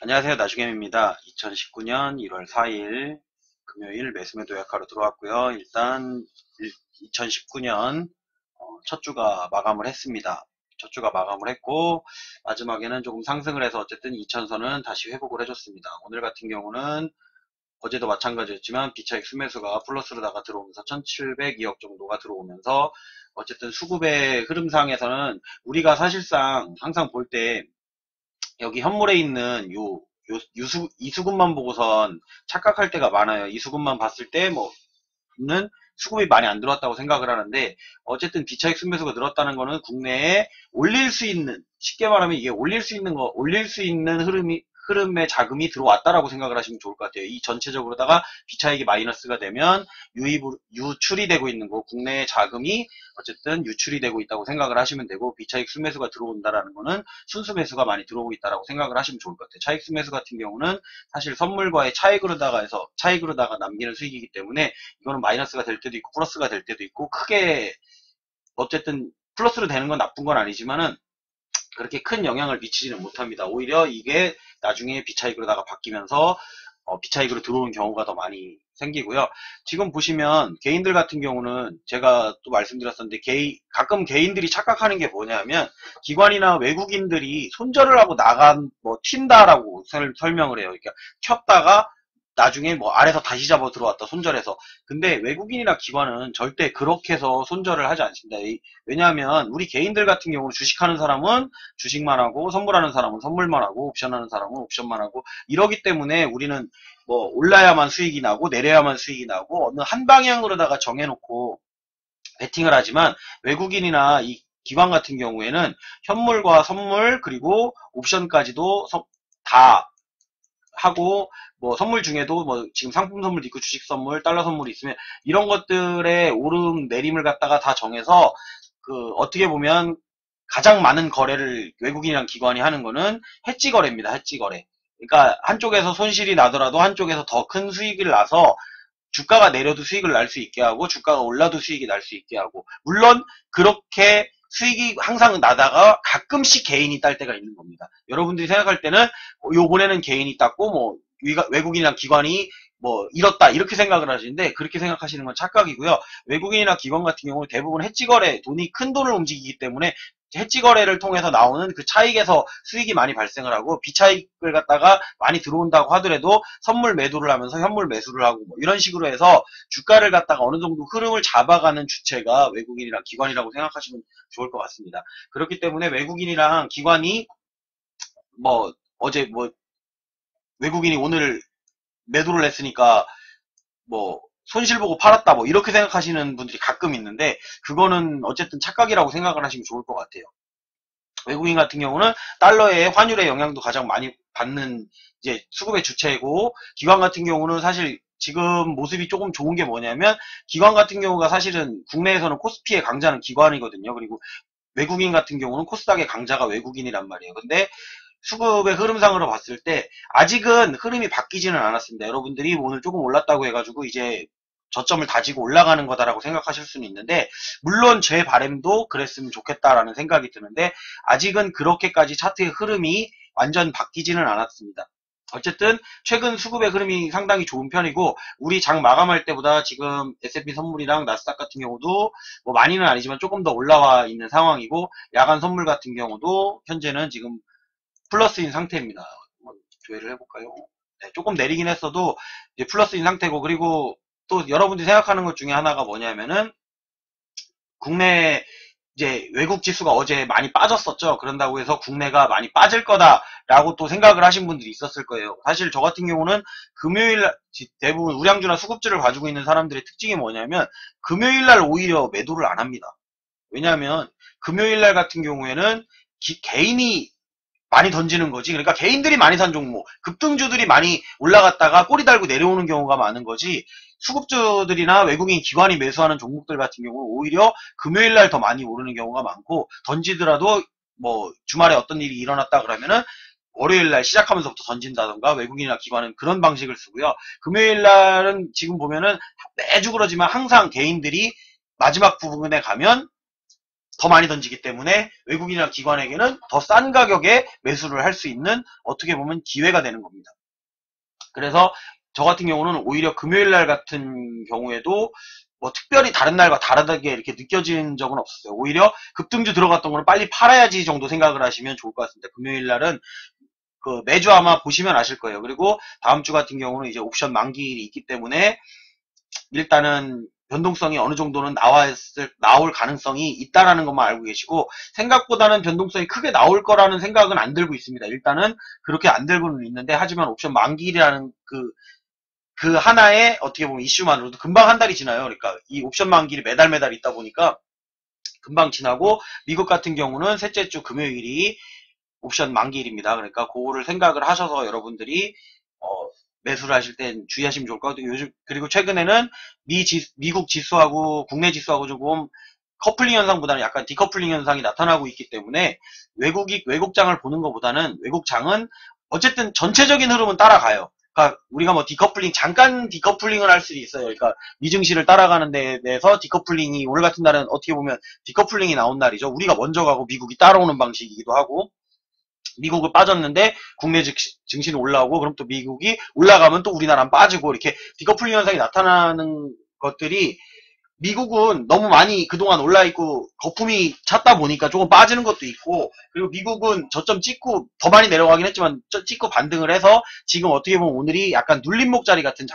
안녕하세요. 나주겜입니다. 2019년 1월 4일 금요일 매수매도 약하로 들어왔고요. 일단 2019년 첫 주가 마감을 했습니다. 첫 주가 마감을 했고 마지막에는 조금 상승을 해서 어쨌든 2000선은 다시 회복을 해줬습니다. 오늘 같은 경우는 어제도 마찬가지였지만 비차익 순매수가 플러스로다가 들어오면서 1702억 정도가 들어오면서 어쨌든 수급의 흐름상에서는 우리가 사실상 항상 볼 때 여기 현물에 있는 이수급만 보고선 착각할 때가 많아요. 이수급만 봤을 때 는 수급이 많이 안 들어왔다고 생각을 하는데, 어쨌든 비차익 순매수가 늘었다는 거는 국내에 올릴 수 있는, 쉽게 말하면 이게 올릴 수 있는 흐름의 자금이 들어왔다라고 생각을 하시면 좋을 것 같아요. 이 전체적으로다가 비차익이 마이너스가 되면 유출이 되고 있는 거, 국내의 자금이 어쨌든 유출이 되고 있다고 생각을 하시면 되고, 비차익 순매수가 들어온다라는 거는 순수 매수가 많이 들어오고 있다라고 생각을 하시면 좋을 것 같아요. 차익 순매수 같은 경우는 사실 선물과의 차익으로다가 남기는 수익이기 때문에 이거는 마이너스가 될 때도 있고 플러스가 될 때도 있고, 크게 어쨌든 플러스로 되는 건 나쁜 건 아니지만은 그렇게 큰 영향을 미치지는 못합니다. 오히려 이게 나중에 비차익으로다가 바뀌면서 비차익으로 들어오는 경우가 더 많이 생기고요. 지금 보시면 개인들 같은 경우는 제가 또 말씀드렸었는데, 가끔 개인들이 착각하는 게 뭐냐면, 기관이나 외국인들이 손절을 하고 튄다라고 설명을 해요. 그러니까 켰다가 나중에 아래서 다시 잡아 들어왔다, 손절해서. 근데 외국인이나 기관은 절대 그렇게 해서 손절을 하지 않습니다. 왜냐하면 우리 개인들 같은 경우는 주식하는 사람은 주식만 하고, 선물하는 사람은 선물만 하고, 옵션하는 사람은 옵션만 하고, 이러기 때문에 우리는 올라야만 수익이 나고 내려야만 수익이 나고 어느 한 방향으로다가 정해놓고 베팅을 하지만, 외국인이나 이 기관 같은 경우에는 현물과 선물 그리고 옵션까지도 다 하고, 선물 중에도 지금 상품 선물도 있고 주식 선물, 달러 선물이 있으면 이런 것들의 오름 내림을 갖다가 다 정해서, 어떻게 보면 가장 많은 거래를 외국인이랑 기관이 하는 거는 해지 거래입니다. 해지 거래. 그러니까 한쪽에서 손실이 나더라도 한쪽에서 더 큰 수익을 나서 주가가 내려도 수익을 날 수 있게 하고, 주가가 올라도 수익이 날 수 있게 하고, 물론 그렇게 수익이 항상 나다가 가끔씩 개인이 딸 때가 있는 겁니다. 여러분들이 생각할 때는 요번에는 개인이 땄고 외국인이나 기관이 잃었다 이렇게 생각을 하시는데, 그렇게 생각하시는 건 착각이고요. 외국인이나 기관 같은 경우는 대부분 해지 거래, 큰 돈을 움직이기 때문에 해지 거래를 통해서 나오는 그 차익에서 수익이 많이 발생을 하고, 비차익을 갖다가 많이 들어온다고 하더라도 선물 매도를 하면서 현물 매수를 하고 이런 식으로 해서 주가를 갖다가 어느 정도 흐름을 잡아가는 주체가 외국인이랑 기관이라고 생각하시면 좋을 것 같습니다. 그렇기 때문에 외국인이랑 기관이 어제 외국인이 오늘 매도를 했으니까 손실 보고 팔았다 이렇게 생각하시는 분들이 가끔 있는데, 그거는 어쨌든 착각이라고 생각을 하시면 좋을 것 같아요. 외국인 같은 경우는 달러의 환율의 영향도 가장 많이 받는 이제 수급의 주체이고, 기관 같은 경우는 사실 지금 모습이 조금 좋은 게 뭐냐면, 기관 같은 경우가 사실은 국내에서는 코스피의 강자는 기관이거든요. 그리고 외국인 같은 경우는 코스닥의 강자가 외국인이란 말이에요. 근데 수급의 흐름상으로 봤을 때 아직은 흐름이 바뀌지는 않았습니다. 여러분들이 오늘 조금 올랐다고 해가지고 이제 저점을 다지고 올라가는 거다라고 생각하실 수는 있는데, 물론 제 바람도 그랬으면 좋겠다라는 생각이 드는데, 아직은 그렇게까지 차트의 흐름이 완전 바뀌지는 않았습니다. 어쨌든 최근 수급의 흐름이 상당히 좋은 편이고, 우리 장 마감할 때보다 지금 S&P 선물이랑 나스닥 같은 경우도 많이는 아니지만 조금 더 올라와 있는 상황이고, 야간 선물 같은 경우도 현재는 지금 플러스인 상태입니다. 한번 조회를 해볼까요? 네, 조금 내리긴 했어도 이제 플러스인 상태고, 그리고 또 여러분들이 생각하는 것 중에 하나가 뭐냐면은, 국내 이제 외국 지수가 어제 많이 빠졌었죠. 그런다고 해서 국내가 많이 빠질 거다라고 또 생각을 하신 분들이 있었을 거예요. 사실 저 같은 경우는 금요일 대부분 우량주나 수급주를 가지고 있는 사람들의 특징이 뭐냐면, 금요일 날 오히려 매도를 안 합니다. 왜냐하면 금요일 날 같은 경우에는 개인이 많이 던지는 거지. 그러니까 개인들이 많이 산 종목, 급등주들이 많이 올라갔다가 꼬리 달고 내려오는 경우가 많은 거지, 수급주들이나 외국인 기관이 매수하는 종목들 같은 경우는 오히려 금요일 날 더 많이 오르는 경우가 많고, 던지더라도 주말에 어떤 일이 일어났다 그러면은 월요일 날 시작하면서부터 던진다던가, 외국인이나 기관은 그런 방식을 쓰고요. 금요일 날은 지금 보면은 매주 그러지만 항상 개인들이 마지막 부분에 가면 더 많이 던지기 때문에 외국인이나 기관에게는 더 싼 가격에 매수를 할 수 있는 어떻게 보면 기회가 되는 겁니다. 그래서 저 같은 경우는 오히려 금요일 날 같은 경우에도 뭐 특별히 다른 날과 다르게 이렇게 느껴진 적은 없었어요. 오히려 급등주 들어갔던 거는 빨리 팔아야지 정도 생각을 하시면 좋을 것 같습니다. 금요일 날은 그 매주 아마 보시면 아실 거예요. 그리고 다음 주 같은 경우는 이제 옵션 만기일이 있기 때문에 일단은 변동성이 어느 정도는 나올 가능성이 있다라는 것만 알고 계시고, 생각보다는 변동성이 크게 나올 거라는 생각은 안 들고 있습니다. 일단은 그렇게 안 들고는 있는데, 하지만 옵션 만기일이라는 그 하나의 어떻게 보면 이슈만으로도 금방 한 달이 지나요. 그러니까 이 옵션 만기일이 매달 있다 보니까 금방 지나고, 미국 같은 경우는 셋째 주 금요일이 옵션 만기일입니다. 그러니까 그거를 생각을 하셔서 여러분들이 매수를 하실 땐 주의하시면 좋을 것 같아요. 요즘, 그리고 최근에는 미국 지수하고 국내 지수하고 조금 커플링 현상보다는 약간 디커플링 현상이 나타나고 있기 때문에 외국장을 보는 것보다는, 외국장은 어쨌든 전체적인 흐름은 따라가요. 그러니까 우리가 뭐 잠깐 디커플링을 할 수도 있어요. 그러니까 미증시를 따라가는 데 대해서 디커플링이, 오늘 같은 날은 어떻게 보면 디커플링이 나온 날이죠. 우리가 먼저 가고 미국이 따라오는 방식이기도 하고, 미국은 빠졌는데 국내 증시는 올라오고, 그럼 또 미국이 올라가면 또 우리나라는 빠지고, 이렇게 디커플링 현상이 나타나는 것들이, 미국은 너무 많이 그동안 올라있고 거품이 찼다 보니까 조금 빠지는 것도 있고, 그리고 미국은 저점 찍고 더 많이 내려가긴 했지만 찍고 반등을 해서 지금 어떻게 보면 오늘이 약간 눌림목 자리 같은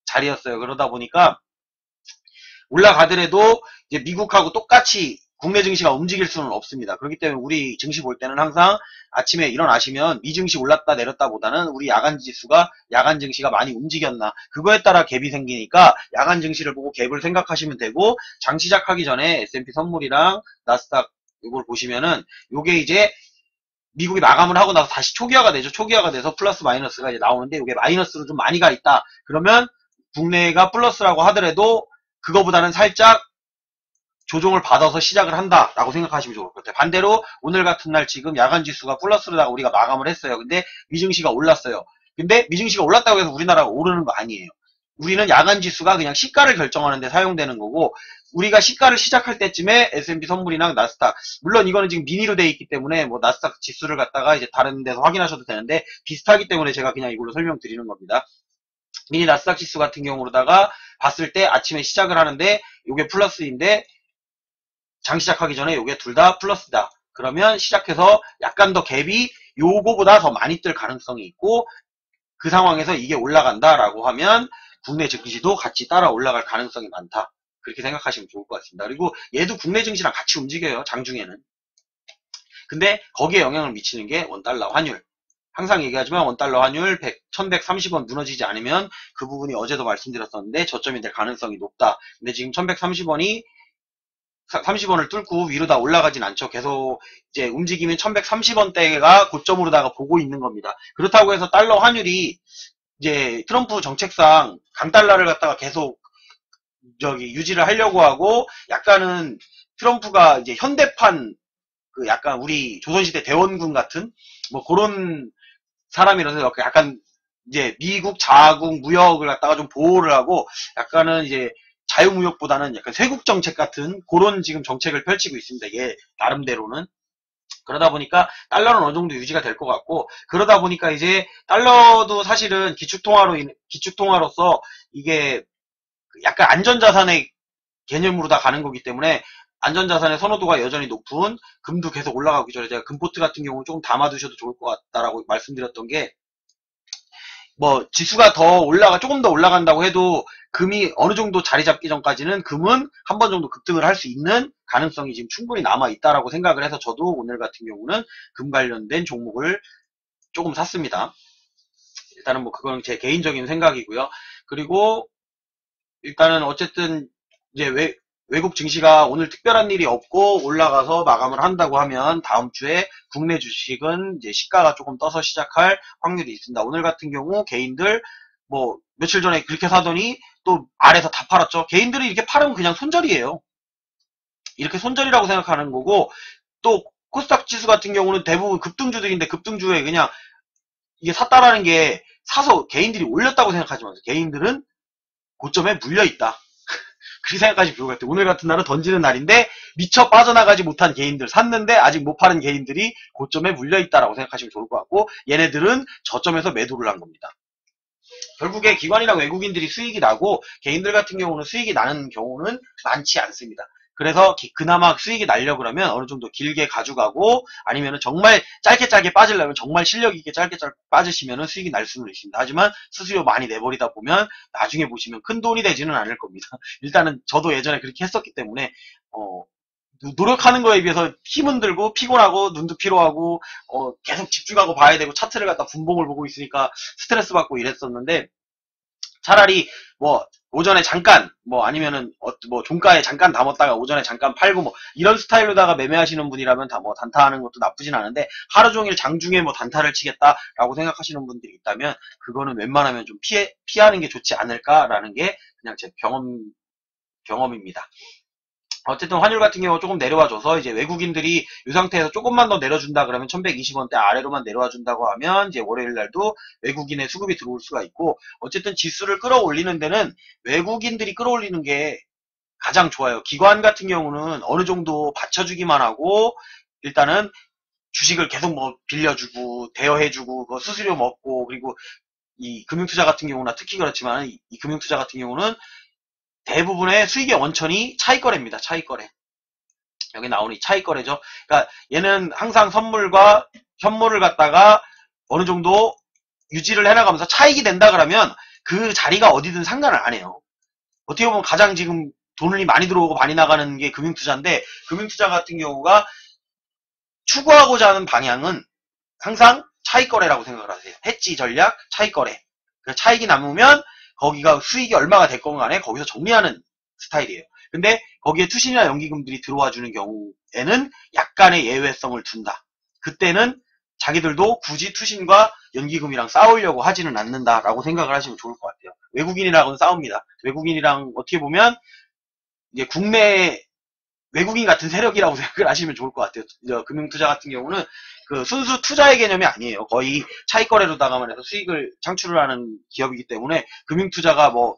자리였어요. 그러다 보니까 올라가더라도 이제 미국하고 똑같이 국내 증시가 움직일 수는 없습니다. 그렇기 때문에 우리 증시 볼 때는 항상 아침에 일어나시면 미증시 올랐다 내렸다 보다는 우리 야간 증시가 많이 움직였나, 그거에 따라 갭이 생기니까 야간 증시를 보고 갭을 생각하시면 되고, 장 시작하기 전에 S&P 선물이랑 나스닥 이걸 보시면은 요게 이제 미국이 마감을 하고 나서 다시 초기화가 되죠. 초기화가 돼서 플러스 마이너스가 이제 나오는데, 요게 마이너스로 좀 많이 가 있다. 그러면 국내가 플러스라고 하더라도 그거보다는 살짝 조정을 받아서 시작을 한다라고 생각하시면 좋을 것 같아요. 반대로 오늘 같은 날 지금 야간 지수가 플러스로다가 우리가 마감을 했어요. 근데 미증시가 올랐어요. 근데 미증시가 올랐다고 해서 우리나라가 오르는 거 아니에요. 우리는 야간 지수가 그냥 시가를 결정하는 데 사용되는 거고, 우리가 시가를 시작할 때쯤에 S&P 선물이나 나스닥, 물론 이거는 지금 미니로 돼 있기 때문에 뭐 나스닥 지수를 갖다가 이제 다른 데서 확인하셔도 되는데, 비슷하기 때문에 제가 그냥 이걸로 설명드리는 겁니다. 미니 나스닥 지수 같은 경우로다가 봤을 때 아침에 시작을 하는데 요게 플러스인데, 장 시작하기 전에 요게 둘 다 플러스다. 그러면 시작해서 약간 더 갭이 요거보다 더 많이 뜰 가능성이 있고, 그 상황에서 이게 올라간다라고 하면 국내 증시도 같이 따라 올라갈 가능성이 많다. 그렇게 생각하시면 좋을 것 같습니다. 그리고 얘도 국내 증시랑 같이 움직여요. 장중에는. 근데 거기에 영향을 미치는 게 원달러 환율. 항상 얘기하지만 원달러 환율 1130원 무너지지 않으면, 그 부분이 어제도 말씀드렸었는데 저점이 될 가능성이 높다. 근데 지금 1130원이 30원을 뚫고 위로 다 올라가진 않죠. 계속 이제 움직이면 1130원대가 고점으로다가 보고 있는 겁니다. 그렇다고 해서 달러 환율이 이제 트럼프 정책상 강달러를 갖다가 계속 유지를 하려고 하고, 약간은 트럼프가 이제 현대판 그 약간 우리 조선시대 대원군 같은 뭐 그런 사람이라서 약간 이제 미국 자국 무역을 갖다가 좀 보호를 하고, 약간은 이제 자유무역보다는 약간 쇄국 정책 같은 그런 지금 정책을 펼치고 있습니다. 얘 나름대로는. 그러다 보니까 달러는 어느 정도 유지가 될 것 같고, 그러다 보니까 이제 달러도 사실은 기축통화로서 이게 약간 안전자산의 개념으로 다 가는 거기 때문에, 안전자산의 선호도가 여전히 높은 금도 계속 올라가기 전에 제가 금포트 같은 경우는 조금 담아두셔도 좋을 것 같다라고 말씀드렸던 게, 뭐 지수가 조금 더 올라간다고 해도 금이 어느 정도 자리 잡기 전까지는 금은 한 번 정도 급등을 할 수 있는 가능성이 지금 충분히 남아 있다라고 생각을 해서, 저도 오늘 같은 경우는 금 관련된 종목을 조금 샀습니다. 일단은 뭐 그건 제 개인적인 생각이고요. 그리고 일단은 어쨌든 이제 외국 증시가 오늘 특별한 일이 없고 올라가서 마감을 한다고 하면, 다음 주에 국내 주식은 이제 시가가 조금 떠서 시작할 확률이 있습니다. 오늘 같은 경우 개인들 뭐 며칠 전에 그렇게 사더니 또 아래서 다 팔았죠. 개인들이 이렇게 팔으면 그냥 손절이에요. 이렇게 손절이라고 생각하는 거고, 또 코스닥 지수 같은 경우는 대부분 급등주들인데, 급등주에 그냥 이게 샀다라는 게 사서 개인들이 올렸다고 생각하지 마세요. 개인들은 고점에 물려있다. 그렇게 생각하시면 좋을 것 같아요. 오늘 같은 날은 던지는 날인데 미처 빠져나가지 못한 개인들 샀는데 아직 못 파는 개인들이 고점에 물려있다라고 생각하시면 좋을 것 같고 얘네들은 저점에서 매도를 한 겁니다. 결국에 기관이랑 외국인들이 수익이 나고 개인들 같은 경우는 수익이 나는 경우는 많지 않습니다. 그래서 그나마 수익이 나려고 그러면 어느 정도 길게 가져가고 아니면은 정말 짧게 빠지려면 정말 실력 있게 짧게 빠지시면은 수익이 날 수는 있습니다. 하지만 수수료 많이 내버리다 보면 나중에 보시면 큰 돈이 되지는 않을 겁니다. 일단은 저도 예전에 그렇게 했었기 때문에 노력하는 거에 비해서 힘은 들고 피곤하고 눈도 피로하고 계속 집중하고 봐야 되고 차트를 갖다 분봉을 보고 있으니까 스트레스 받고 이랬었는데 차라리 뭐 오전에 잠깐 뭐 아니면은 뭐 종가에 잠깐 담았다가 오전에 잠깐 팔고 뭐 이런 스타일로다가 매매하시는 분이라면 다 뭐 단타하는 것도 나쁘진 않은데 하루 종일 장중에 뭐 단타를 치겠다라고 생각하시는 분들이 있다면 그거는 웬만하면 좀 피하는 게 좋지 않을까라는 게 그냥 제 경험입니다. 어쨌든 환율 같은 경우 조금 내려와줘서 이제 외국인들이 이 상태에서 조금만 더 내려준다 그러면 1120원대 아래로만 내려와준다고 하면 이제 월요일 날도 외국인의 수급이 들어올 수가 있고 어쨌든 지수를 끌어올리는 데는 외국인들이 끌어올리는 게 가장 좋아요. 기관 같은 경우는 어느 정도 받쳐주기만 하고 일단은 주식을 계속 뭐 빌려주고 대여해주고 그 수수료 먹고 그리고 이 금융투자 같은 경우나 특히 그렇지만 이 금융투자 같은 경우는 대부분의 수익의 원천이 차익거래입니다. 차익거래. 여기 나오는 이 차익거래죠. 그러니까 얘는 항상 선물과 현물을 갖다가 어느 정도 유지를 해나가면서 차익이 된다 그러면 그 자리가 어디든 상관을 안 해요. 어떻게 보면 가장 지금 돈이 많이 들어오고 많이 나가는 게 금융투자인데 금융투자 같은 경우가 추구하고자 하는 방향은 항상 차익거래라고 생각을 하세요. 해지 전략, 차익거래. 그러니까 차익이 남으면 거기가 수익이 얼마가 됐건 간에 거기서 정리하는 스타일이에요. 근데 거기에 투신이나 연기금들이 들어와 주는 경우에는 약간의 예외성을 둔다. 그때는 자기들도 굳이 투신과 연기금이랑 싸우려고 하지는 않는다라고 생각을 하시면 좋을 것 같아요. 외국인이랑은 싸웁니다. 외국인이랑 어떻게 보면 이제 국내 외국인 같은 세력이라고 생각을 하시면 좋을 것 같아요. 금융투자 같은 경우는 그 순수 투자의 개념이 아니에요. 거의 차익거래로다가만 해서 수익을 창출을 하는 기업이기 때문에 금융투자가 뭐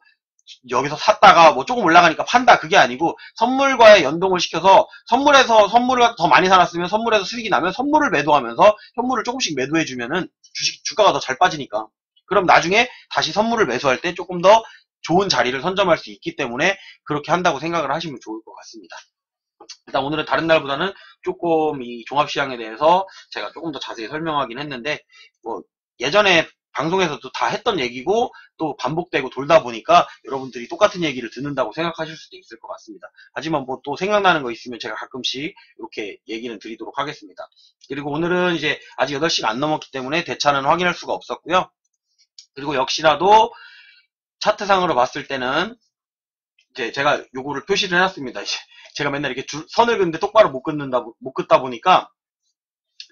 여기서 샀다가 뭐 조금 올라가니까 판다 그게 아니고 선물과의 연동을 시켜서 선물을 더 많이 사놨으면 선물에서 수익이 나면 선물을 매도하면서 현물을 조금씩 매도해주면은 주가가 더 잘 빠지니까 그럼 나중에 다시 선물을 매수할 때 조금 더 좋은 자리를 선점할 수 있기 때문에 그렇게 한다고 생각을 하시면 좋을 것 같습니다. 일단 오늘은 다른 날보다는 조금 이 종합시장에 대해서 제가 조금 더 자세히 설명하긴 했는데 뭐 예전에 방송에서도 다 했던 얘기고 또 반복되고 돌다 보니까 여러분들이 똑같은 얘기를 듣는다고 생각하실 수도 있을 것 같습니다. 하지만 뭐 또 생각나는 거 있으면 제가 가끔씩 이렇게 얘기는 드리도록 하겠습니다. 그리고 오늘은 이제 아직 8시가 안 넘었기 때문에 대차는 확인할 수가 없었고요. 그리고 역시나도 차트상으로 봤을 때는 이제 제가 요거를 표시를 해놨습니다. 제가 맨날 이렇게 선을 긋는데 똑바로 못 긋다 보니까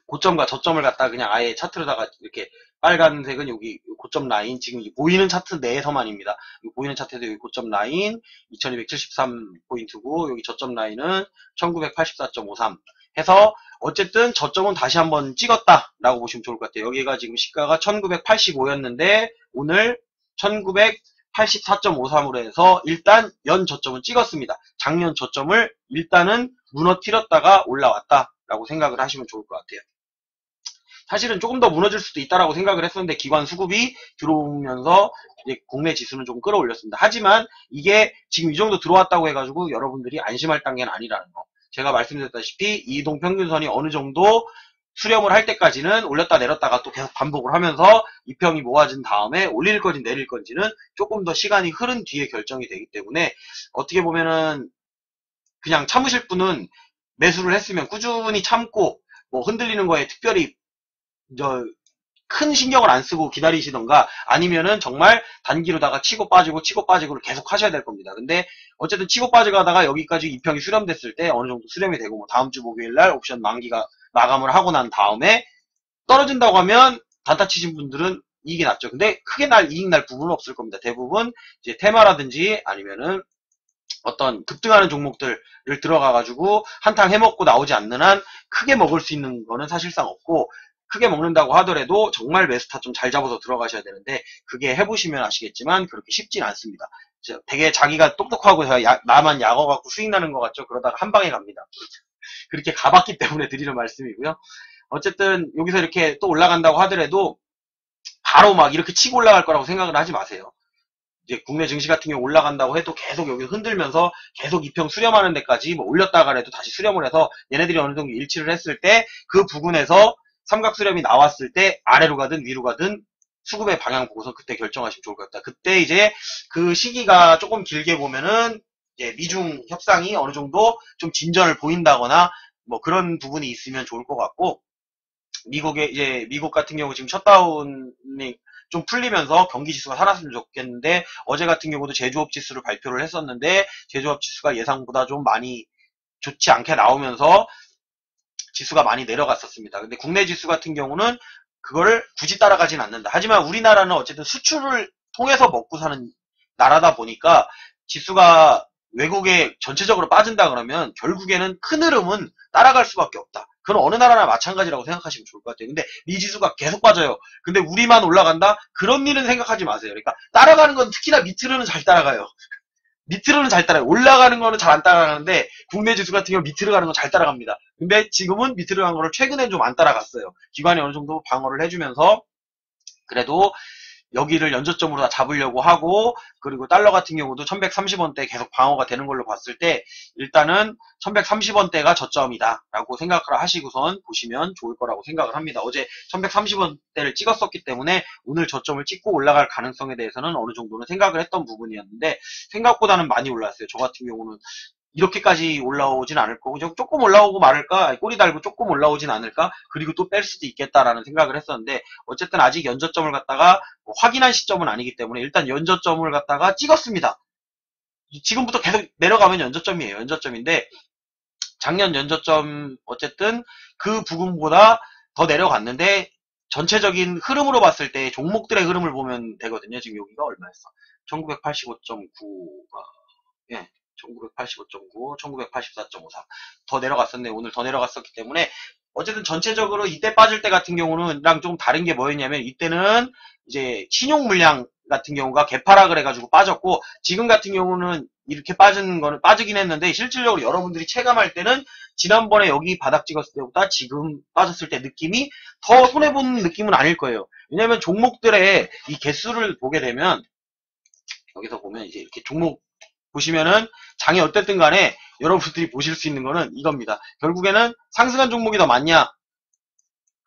고점과 저점을 갖다 그냥 아예 차트로다가 이렇게 빨간색은 여기 고점 라인 지금 보이는 차트 내에서만입니다. 보이는 차트에도 여기 고점 라인 2273포인트고 여기 저점 라인은 1984.53 해서 어쨌든 저점은 다시 한번 찍었다라고 보시면 좋을 것 같아요. 여기가 지금 시가가 1985였는데 오늘 1984.53으로 해서 일단 연 저점은 찍었습니다. 작년 저점을 일단은 무너뜨렸다가 올라왔다라고 생각을 하시면 좋을 것 같아요. 사실은 조금 더 무너질 수도 있다라고 생각을 했었는데 기관 수급이 들어오면서 이제 국내 지수는 좀 끌어올렸습니다. 하지만 이게 지금 이 정도 들어왔다고 해가지고 여러분들이 안심할 단계는 아니라는 거. 제가 말씀드렸다시피 이동평균선이 어느 정도 수렴을 할 때까지는 올렸다 내렸다가 또 계속 반복을 하면서 이평이 모아진 다음에 올릴 건지 내릴 건지는 조금 더 시간이 흐른 뒤에 결정이 되기 때문에 어떻게 보면은 그냥 참으실 분은 매수를 했으면 꾸준히 참고 뭐 흔들리는 거에 특별히 큰 신경을 안 쓰고 기다리시던가 아니면은 정말 단기로다가 치고 빠지고를 계속 하셔야 될 겁니다. 근데 어쨌든 치고 빠지가다가 여기까지 이평이 수렴됐을 때 어느 정도 수렴이 되고 뭐 다음 주 목요일날 옵션 만기가 마감을 하고 난 다음에 떨어진다고 하면 단타 치신 분들은 이익이 났죠. 근데 크게 이익 날 부분은 없을 겁니다. 대부분 이제 테마라든지 아니면은 어떤 급등하는 종목들을 들어가가지고 한탕 해먹고 나오지 않는 한 크게 먹을 수 있는 거는 사실상 없고 크게 먹는다고 하더라도 정말 매수타 좀 잘 잡아서 들어가셔야 되는데 그게 해보시면 아시겠지만 그렇게 쉽진 않습니다. 되게 자기가 똑똑하고 나만 약어 갖고 수익 나는 것 같죠? 그러다가 한 방에 갑니다. 그렇게 가봤기 때문에 드리는 말씀이고요. 어쨌든 여기서 이렇게 또 올라간다고 하더라도 바로 막 이렇게 치고 올라갈 거라고 생각을 하지 마세요. 이제 국내 증시 같은 경우 올라간다고 해도 계속 여기 흔들면서 계속 이평 수렴하는 데까지 뭐 올렸다가라도 다시 수렴을 해서 얘네들이 어느 정도 일치를 했을 때 그 부근에서 삼각 수렴이 나왔을 때 아래로 가든 위로 가든 수급의 방향 보고서 그때 결정하시면 좋을 것 같다. 그때 이제 그 시기가 조금 길게 보면은 이제 미중 협상이 어느 정도 좀 진전을 보인다거나 뭐 그런 부분이 있으면 좋을 것 같고, 미국 같은 경우 지금 셧다운이 좀 풀리면서 경기 지수가 살았으면 좋겠는데, 어제 같은 경우도 제조업 지수를 발표를 했었는데 제조업 지수가 예상보다 좀 많이 좋지 않게 나오면서 지수가 많이 내려갔었습니다. 근데 국내 지수 같은 경우는 그거를 굳이 따라가진 않는다. 하지만 우리나라는 어쨌든 수출을 통해서 먹고 사는 나라다 보니까 지수가 외국에 전체적으로 빠진다 그러면 결국에는 큰 흐름은 따라갈 수밖에 없다. 그건 어느 나라나 마찬가지라고 생각하시면 좋을 것 같아요. 근데 미 지수가 계속 빠져요. 근데 우리만 올라간다? 그런 일은 생각하지 마세요. 그러니까 따라가는 건 특히나 밑으로는 잘 따라가요. 밑으로는 잘 따라요. 올라가는 거는 잘 안 따라가는데 국내 지수 같은 경우 밑으로 가는 건 잘 따라갑니다. 근데 지금은 밑으로 간 거를 최근엔 좀 안 따라갔어요. 기관이 어느 정도 방어를 해주면서 그래도 여기를 연저점으로 다 잡으려고 하고, 그리고 달러 같은 경우도 1130원대 계속 방어가 되는 걸로 봤을 때 일단은 1130원대가 저점이다 라고 생각을 하시고선 보시면 좋을 거라고 생각을 합니다. 어제 1130원대를 찍었었기 때문에 오늘 저점을 찍고 올라갈 가능성에 대해서는 어느 정도는 생각을 했던 부분이었는데 생각보다는 많이 올랐어요. 저 같은 경우는 이렇게까지 올라오진 않을 거고, 조금 올라오고 말을까, 꼬리 달고 조금 올라오진 않을까, 그리고 또 뺄 수도 있겠다라는 생각을 했었는데, 어쨌든 아직 연저점을 갖다가 뭐 확인한 시점은 아니기 때문에 일단 연저점을 갖다가 찍었습니다. 지금부터 계속 내려가면 연저점이에요. 연저점인데 작년 연저점 어쨌든 그 부분보다 더 내려갔는데, 전체적인 흐름으로 봤을 때 종목들의 흐름을 보면 되거든요. 지금 여기가 얼마였어? 1985.9가 예, 1985.9, 1984.54. 더 내려갔었네. 오늘 더 내려갔었기 때문에 어쨌든 전체적으로 이때 빠질 때 같은 경우는랑 좀 다른 게 뭐였냐면, 이때는 이제 신용 물량 같은 경우가 개파락을 해가지고 빠졌고, 지금 같은 경우는 이렇게 빠진 거는 빠지긴 했는데 실질적으로 여러분들이 체감할 때는 지난번에 여기 바닥 찍었을 때보다 지금 빠졌을 때 느낌이 더 손해보는 느낌은 아닐 거예요. 왜냐면 종목들의 이 개수를 보게 되면, 여기서 보면 이제 이렇게 종목 보시면은 장이 어쨌든 간에 여러분들이 보실 수 있는 거는 이겁니다. 결국에는 상승한 종목이 더 많냐,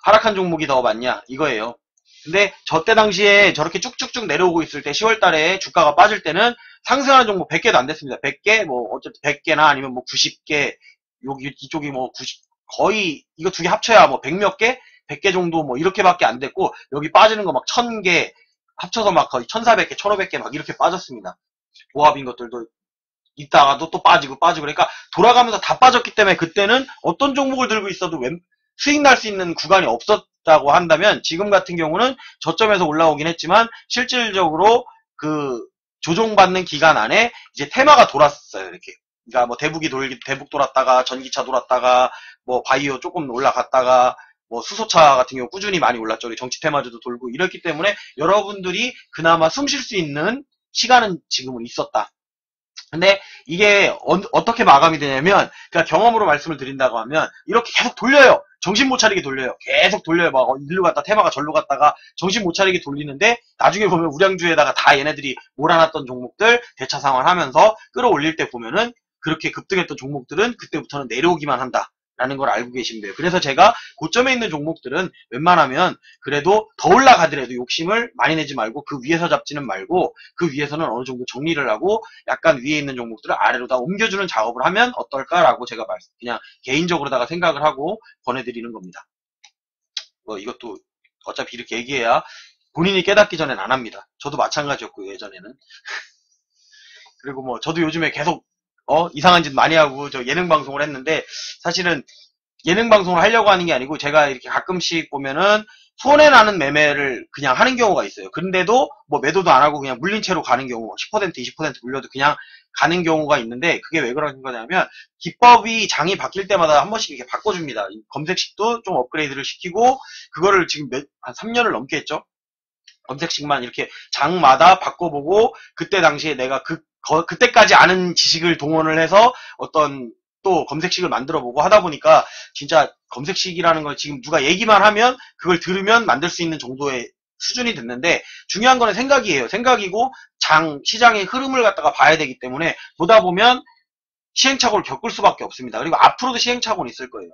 하락한 종목이 더 많냐, 이거예요. 근데 저 때 당시에 저렇게 쭉쭉쭉 내려오고 있을 때 10월 달에 주가가 빠질 때는 상승하는 종목 100개도 안 됐습니다. 100개, 뭐 어쨌든 100개나 아니면 뭐 90개, 여기 이쪽이 뭐 90, 거의 이거 두 개 합쳐야 뭐 100 몇 개? 100개 정도 뭐 이렇게밖에 안 됐고, 여기 빠지는 거 막 1000개 합쳐서 막 거의 1400개, 1500개 막 이렇게 빠졌습니다. 보합인 것들도 있다가도 또 빠지고 그러니까 돌아가면서 다 빠졌기 때문에 그때는 어떤 종목을 들고 있어도 수익 날 수 있는 구간이 없었다고 한다면, 지금 같은 경우는 저점에서 올라오긴 했지만 실질적으로 그 조종받는 기간 안에 이제 테마가 돌았어요. 이렇게. 그러니까 뭐 대북 돌았다가 전기차 돌았다가 뭐 바이오 조금 올라갔다가 뭐 수소차 같은 경우 꾸준히 많이 올랐죠. 정치 테마주도 돌고 이랬기 때문에 여러분들이 그나마 숨 쉴 수 있는 시간은 지금은 있었다. 근데 이게 어떻게 마감이 되냐면, 그러니까 경험으로 말씀을 드린다고 하면 이렇게 계속 돌려요. 정신 못 차리게 돌려요. 계속 돌려요. 막 일로 갔다 테마가 절로 갔다가 정신 못 차리게 돌리는데, 나중에 보면 우량주에다가 다 얘네들이 몰아놨던 종목들 대차 상환하면서 끌어올릴 때 보면은 그렇게 급등했던 종목들은 그때부터는 내려오기만 한다 라는 걸 알고 계시면 돼요. 그래서 제가 고점에 있는 종목들은 웬만하면 그래도 더 올라가더라도 욕심을 많이 내지 말고 그 위에서 잡지는 말고, 그 위에서는 어느 정도 정리를 하고 약간 위에 있는 종목들을 아래로 다 옮겨주는 작업을 하면 어떨까라고 제가 그냥 개인적으로다가 생각을 하고 권해드리는 겁니다. 뭐 이것도 어차피 이렇게 얘기해야 본인이 깨닫기 전엔 안 합니다. 저도 마찬가지였고 예전에는. 그리고 뭐 저도 요즘에 계속 이상한 짓 많이 하고 저 예능 방송을 했는데, 사실은 예능 방송을 하려고 하는 게 아니고 제가 이렇게 가끔씩 보면은 손해나는 매매를 그냥 하는 경우가 있어요. 근데도 뭐 매도도 안 하고 그냥 물린 채로 가는 경우, 10% 20% 물려도 그냥 가는 경우가 있는데, 그게 왜 그런 거냐면 기법이 장이 바뀔 때마다 한 번씩 이렇게 바꿔줍니다. 검색식도 좀 업그레이드를 시키고, 그거를 지금 한 3년을 넘게 했죠. 검색식만 이렇게 장마다 바꿔보고, 그때 당시에 내가 그때까지 아는 지식을 동원을 해서 어떤 또 검색식을 만들어 보고 하다 보니까 진짜 검색식이라는 걸 지금 누가 얘기만 하면 그걸 들으면 만들 수 있는 정도의 수준이 됐는데, 중요한 거는 생각이에요. 생각이고 시장의 흐름을 갖다가 봐야 되기 때문에 보다 보면 시행착오를 겪을 수밖에 없습니다. 그리고 앞으로도 시행착오는 있을 거예요.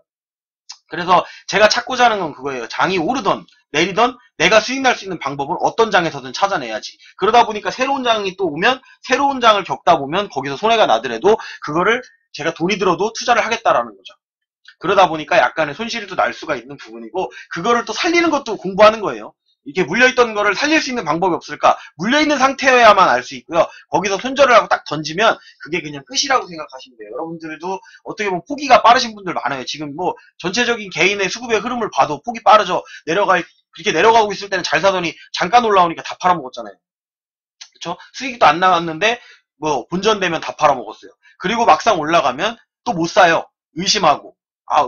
그래서 제가 찾고자 하는 건 그거예요. 장이 오르던 내리던 내가 수익 날 수 있는 방법은 어떤 장에서든 찾아내야지. 그러다 보니까 새로운 장이 또 오면 새로운 장을 겪다 보면 거기서 손해가 나더라도 그거를 제가 돈이 들어도 투자를 하겠다라는 거죠. 그러다 보니까 약간의 손실이 또 날 수가 있는 부분이고, 그거를 또 살리는 것도 공부하는 거예요. 이렇게 물려있던 거를 살릴 수 있는 방법이 없을까? 물려있는 상태여야만 알 수 있고요. 거기서 손절을 하고 딱 던지면 그게 그냥 끝이라고 생각하시면 돼요. 여러분들도 어떻게 보면 포기가 빠르신 분들 많아요. 지금 뭐 전체적인 개인의 수급의 흐름을 봐도 포기 빠르죠. 그렇게 내려가고 있을 때는 잘 사더니 잠깐 올라오니까 다 팔아먹었잖아요. 그쵸? 수익도 안 나왔는데 뭐 본전되면 다 팔아먹었어요. 그리고 막상 올라가면 또 못 사요. 의심하고.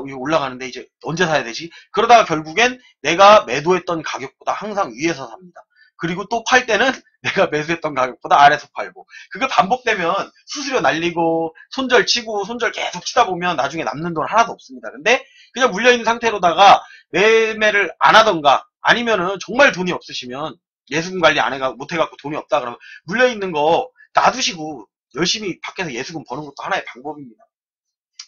이거 올라가는데 이제 언제 사야 되지? 그러다가 결국엔 내가 매도했던 가격보다 항상 위에서 삽니다. 그리고 또 팔 때는 내가 매수했던 가격보다 아래에서 팔고. 그거 반복되면 수수료 날리고 손절 치고 손절 계속 치다 보면 나중에 남는 돈 하나도 없습니다. 근데 그냥 물려있는 상태로다가 매매를 안 하던가, 아니면은 정말 돈이 없으시면 예수금 관리 못 해갖고 돈이 없다 그러면 물려있는 거 놔두시고 열심히 밖에서 예수금 버는 것도 하나의 방법입니다.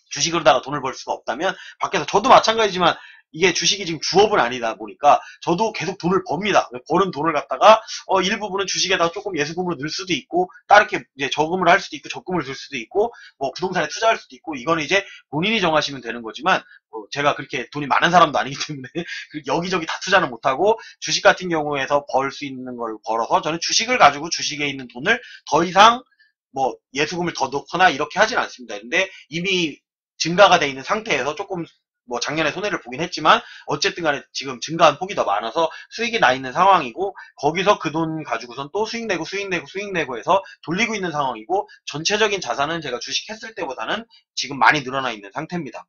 주식으로다가 돈을 벌 수가 없다면 밖에서, 저도 마찬가지지만 이게 주식이 지금 주업은 아니다 보니까 저도 계속 돈을 법니다. 버는 돈을 갖다가 일부분은 주식에다가 조금 예수금으로 넣을 수도 있고, 다르게 이제 저금을 할 수도 있고 적금을 들 수도 있고 뭐 부동산에 투자할 수도 있고, 이거는 이제 본인이 정하시면 되는 거지만 제가 그렇게 돈이 많은 사람도 아니기 때문에 여기저기 다 투자는 못하고, 주식 같은 경우에서 벌 수 있는 걸 벌어서 저는 주식을 가지고 주식에 있는 돈을 더 이상 뭐 예수금을 더 넣거나 이렇게 하진 않습니다. 근데 이미 증가가 돼 있는 상태에서 조금 뭐 작년에 손해를 보긴 했지만 어쨌든 간에 지금 증가한 폭이 더 많아서 수익이 나 있는 상황이고, 거기서 그 돈 가지고선 또 수익 내고 해서 돌리고 있는 상황이고, 전체적인 자산은 제가 주식 했을 때보다는 지금 많이 늘어나 있는 상태입니다.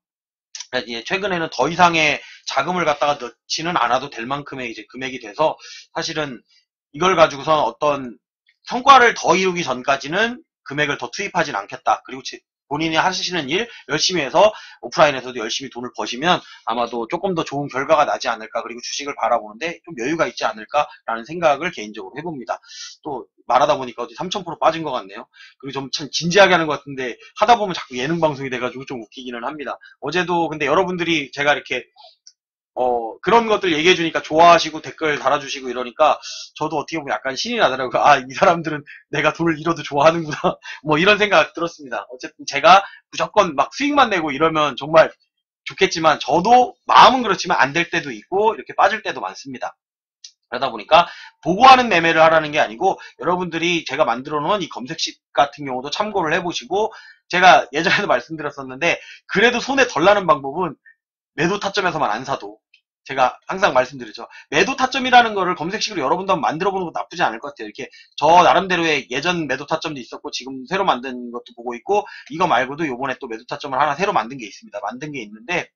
이제 최근에는 더 이상의 자금을 갖다가 넣지는 않아도 될 만큼의 이제 금액이 돼서, 사실은 이걸 가지고선 어떤 성과를 더 이루기 전까지는 금액을 더 투입하진 않겠다. 그리고 본인이 하시는 일 열심히 해서 오프라인에서도 열심히 돈을 버시면 아마도 조금 더 좋은 결과가 나지 않을까, 그리고 주식을 바라보는데 좀 여유가 있지 않을까라는 생각을 개인적으로 해봅니다. 또 말하다 보니까 어디 3000% 빠진 것 같네요. 그리고 좀 참 진지하게 하는 것 같은데 하다 보면 자꾸 예능 방송이 돼가지고 좀 웃기기는 합니다. 어제도 근데 여러분들이 제가 이렇게 그런 것들 얘기해주니까 좋아하시고 댓글 달아주시고 이러니까 저도 어떻게 보면 약간 신이 나더라고요. 이 사람들은 내가 돈을 잃어도 좋아하는구나. 뭐 이런 생각 들었습니다. 어쨌든 제가 무조건 막 수익만 내고 이러면 정말 좋겠지만, 저도 마음은 그렇지만 안 될 때도 있고 이렇게 빠질 때도 많습니다. 그러다 보니까 보고하는 매매를 하라는 게 아니고, 여러분들이 제가 만들어 놓은 이 검색식 같은 경우도 참고를 해보시고, 제가 예전에도 말씀드렸었는데 그래도 손해 덜 나는 방법은 매도 타점에서만 안 사도, 제가 항상 말씀드리죠. 매도 타점이라는 거를 검색식으로 여러분도 한번 만들어 보는 것도 나쁘지 않을 것 같아요. 이렇게 저 나름대로의 예전 매도 타점도 있었고 지금 새로 만든 것도 보고 있고, 이거 말고도 요번에 또 매도 타점을 하나 새로 만든 게 있습니다. 만든 게 있는데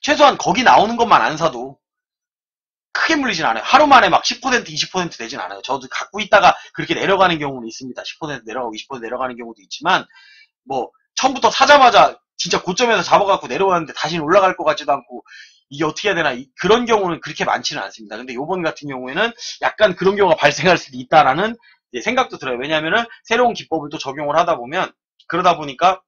최소한 거기 나오는 것만 안 사도 크게 물리진 않아요. 하루 만에 막 10% 20% 되진 않아요. 저도 갖고 있다가 그렇게 내려가는 경우는 있습니다. 10% 내려가고 20% 내려가는 경우도 있지만, 뭐 처음부터 사자마자 진짜 고점에서 잡아갖고 내려왔는데 다시는 올라갈 것 같지도 않고 이게 어떻게 해야 되나, 그런 경우는 그렇게 많지는 않습니다. 근데 요번 같은 경우에는 약간 그런 경우가 발생할 수도 있다라는 생각도 들어요. 왜냐하면은 새로운 기법을 또 적용을 하다 보면, 그러다 보니까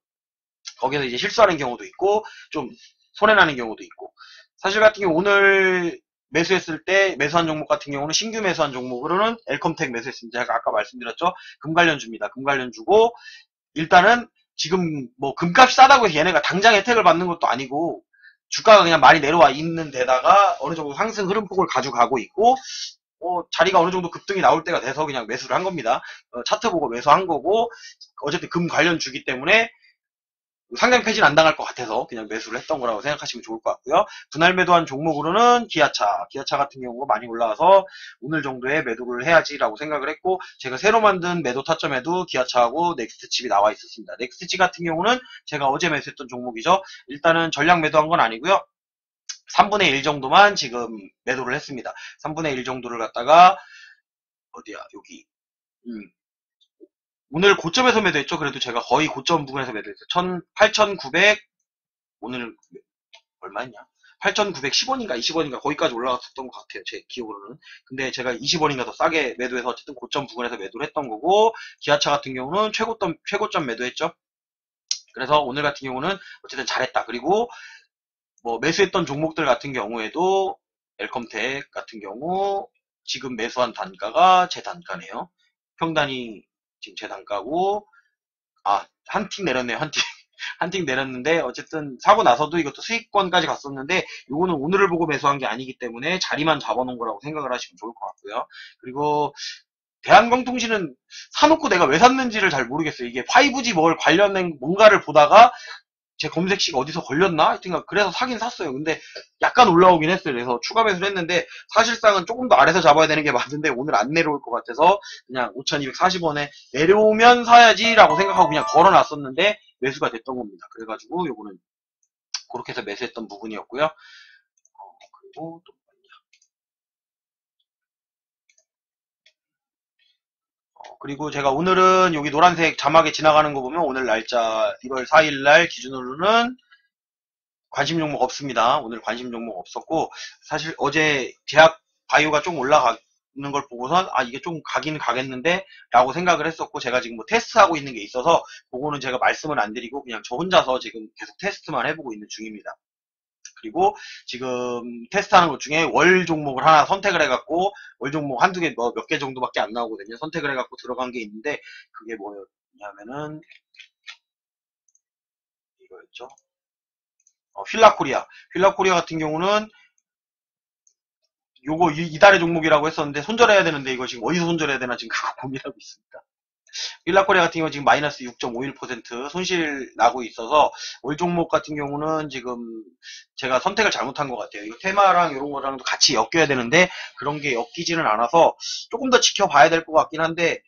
거기서 이제 실수하는 경우도 있고 좀 손해나는 경우도 있고, 사실 같은 경우 오늘 매수했을 때 매수한 종목 같은 경우는 신규 매수한 종목으로는 엘컴텍 매수했습니다. 제가 아까 말씀드렸죠. 금관련주입니다. 금관련주고, 일단은 지금 뭐 금값이 싸다고 해서 얘네가 당장 혜택을 받는 것도 아니고 주가가 그냥 많이 내려와 있는 데다가 어느 정도 상승 흐름폭을 가져가고 있고, 자리가 어느 정도 급등이 나올 때가 돼서 그냥 매수를 한 겁니다. 차트 보고 매수한 거고, 어쨌든 금 관련 주기 때문에 상장 폐지는 안 당할 것 같아서 그냥 매수를 했던 거라고 생각하시면 좋을 것 같고요. 분할 매도한 종목으로는 기아차 같은 경우가 많이 올라와서 오늘 정도에 매도를 해야지라고 생각을 했고, 제가 새로 만든 매도 타점에도 기아차하고 넥스트칩이 나와 있었습니다. 넥스트칩 같은 경우는 제가 어제 매수했던 종목이죠. 일단은 전량 매도한 건 아니고요. 3분의 1 정도만 지금 매도를 했습니다. 3분의 1 정도를 갖다가 어디야, 여기 오늘 고점에서 매도했죠. 그래도 제가 거의 고점 부근에서 매도했어요. 8,900, 오늘 얼마였냐? 8,910원인가 20원인가 거기까지 올라갔었던 것 같아요. 제 기억으로는. 근데 제가 20원인가 더 싸게 매도해서 어쨌든 고점 부근에서 매도를 했던 거고, 기아차 같은 경우는 최고점 매도했죠. 그래서 오늘 같은 경우는 어쨌든 잘했다. 그리고 뭐 매수했던 종목들 같은 경우에도 엘컴텍 같은 경우 지금 매수한 단가가 제 단가네요. 평단이 지금 제 단가고, 한 틱 내렸네요. 한 틱. 한 틱 내렸는데 어쨌든 사고 나서도 이것도 수익권까지 갔었는데 요거는 오늘을 보고 매수한 게 아니기 때문에 자리만 잡아놓은 거라고 생각을 하시면 좋을 것 같고요. 그리고 대한광통신은 사놓고 내가 왜 샀는지를 잘 모르겠어요. 이게 5G 뭘 관련된 뭔가를 보다가 제 검색식 어디서 걸렸나? 하여튼 그래서 사긴 샀어요. 근데 약간 올라오긴 했어요. 그래서 추가 매수를 했는데 사실상은 조금 더 아래서 잡아야 되는 게 맞는데 오늘 안 내려올 것 같아서 그냥 5,240원에 내려오면 사야지라고 생각하고 그냥 걸어놨었는데 매수가 됐던 겁니다. 그래가지고 요거는 그렇게 해서 매수했던 부분이었고요. 그리고 또 그리고 제가 오늘은 여기 노란색 자막에 지나가는 거 보면 오늘 날짜 1월 4일 날 기준으로는 관심 종목 없습니다. 오늘 관심 종목 없었고, 사실 어제 제약 바이오가 좀 올라가는 걸 보고선, 이게 좀 가긴 가겠는데, 라고 생각을 했었고, 제가 지금 뭐 테스트하고 있는 게 있어서, 그거는 제가 말씀을 안 드리고, 그냥 저 혼자서 지금 계속 테스트만 해보고 있는 중입니다. 그리고 지금 테스트하는 것 중에 월 종목을 하나 선택을 해갖고, 월 종목 한두 개, 뭐 몇 개 정도밖에 안 나오거든요. 선택을 해갖고 들어간 게 있는데, 그게 뭐였냐면은, 이거였죠. 휠라코리아. 휠라코리아 같은 경우는 요거 이달의 종목이라고 했었는데 손절해야 되는데 이거 지금 어디서 손절해야 되나 지금 그거 고민하고 있습니다. 휠라코리아 같은 경우는 지금 마이너스 6.51% 손실 나고 있어서 올 종목 같은 경우는 지금 제가 선택을 잘못한 것 같아요. 이거 테마랑 이런 거랑도 같이 엮여야 되는데 그런 게 엮이지는 않아서 조금 더 지켜봐야 될 것 같긴 한데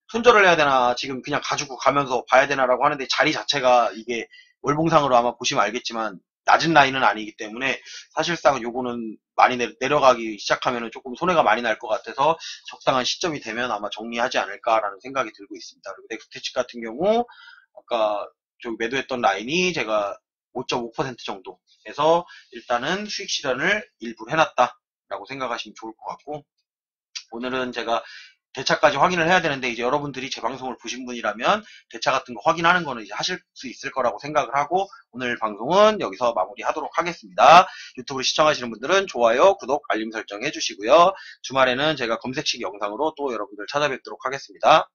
손절을 해야 되나 지금 그냥 가지고 가면서 봐야 되나라고 하는데 자리 자체가 이게 월봉상으로 아마 보시면 알겠지만 낮은 라인은 아니기 때문에 사실상 요거는 많이 내려가기 시작하면 조금 손해가 많이 날 것 같아서 적당한 시점이 되면 아마 정리하지 않을까라는 생각이 들고 있습니다. 그리고 넥스트칩 같은 경우 아까 저 매도했던 라인이 제가 5.5% 정도 해서 일단은 수익 실현을 일부 해놨다라고 생각하시면 좋을 것 같고 오늘은 제가 대차까지 확인을 해야 되는데 이제 여러분들이 제 방송을 보신 분이라면 대차 같은 거 확인하는 거는 이제 하실 수 있을 거라고 생각을 하고 오늘 방송은 여기서 마무리하도록 하겠습니다. 유튜브를 시청하시는 분들은 좋아요, 구독, 알림 설정 해주시고요. 주말에는 제가 검색식 영상으로 또 여러분들 찾아뵙도록 하겠습니다.